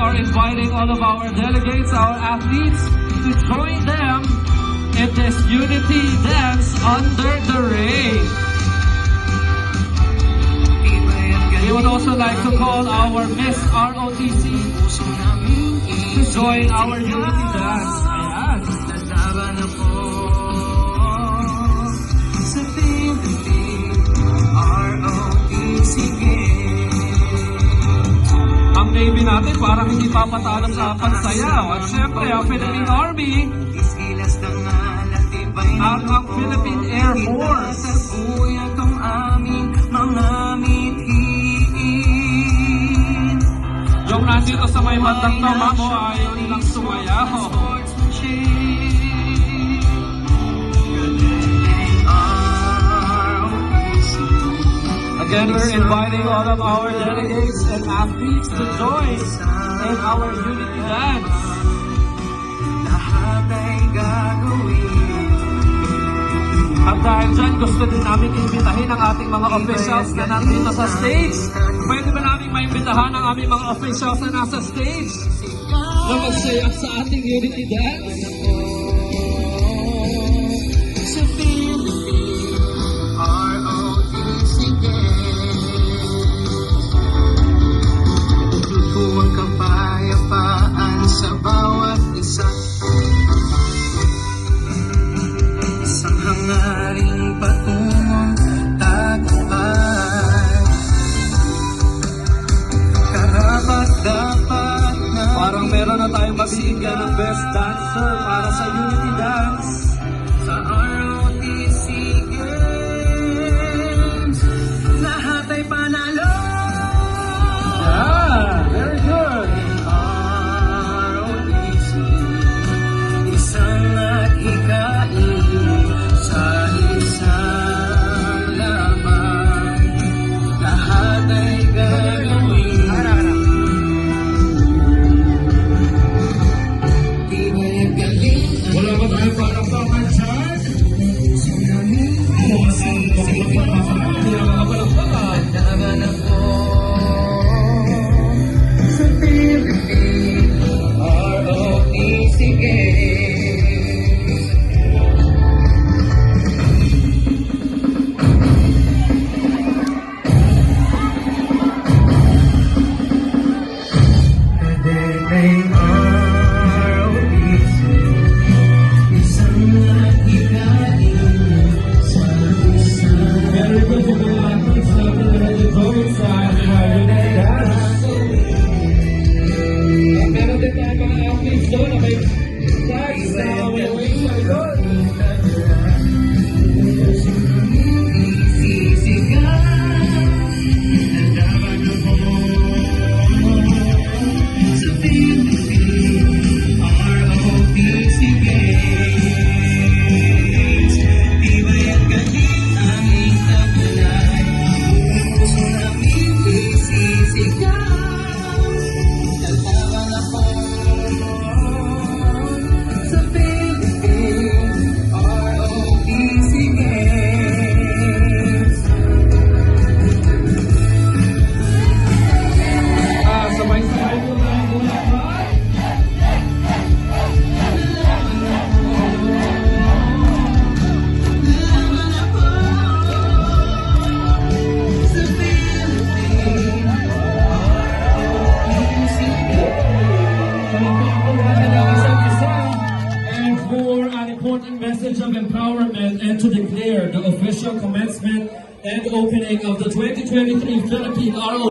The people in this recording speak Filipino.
are inviting all of our delegates, our athletes, to join them in this unity dance under the rain. We would also like to call our Miss ROTC to join our unity dance. Ayan. Ang Navy natin parang hindi papatalo sa pansayaw. At syempre, ang Philippine Army at ang Philippine Air Force. Yung nandito sa may bandang tama mo, ayaw nilang sumayaw. Again, we're inviting all of our delegates and athletes to join in our unity dance. At dahil dyan, gusto din namin imbitahin ang ating mga officials na nandito sa stage. Pwede ba namin maimbitahan ang aming mga officials na nasa stage na magsayak sa ating unity dance? Sa bawat isa, isang hangaring patungong tagumpay. Karapat dapat na parang meron na tayong mabibigyan ng best dancer para sa unity dance sa ROTC Games. Lahat ay panalo. Yeah, very good. Message of empowerment and to declare the official commencement and opening of the 2023 Philippine ROTC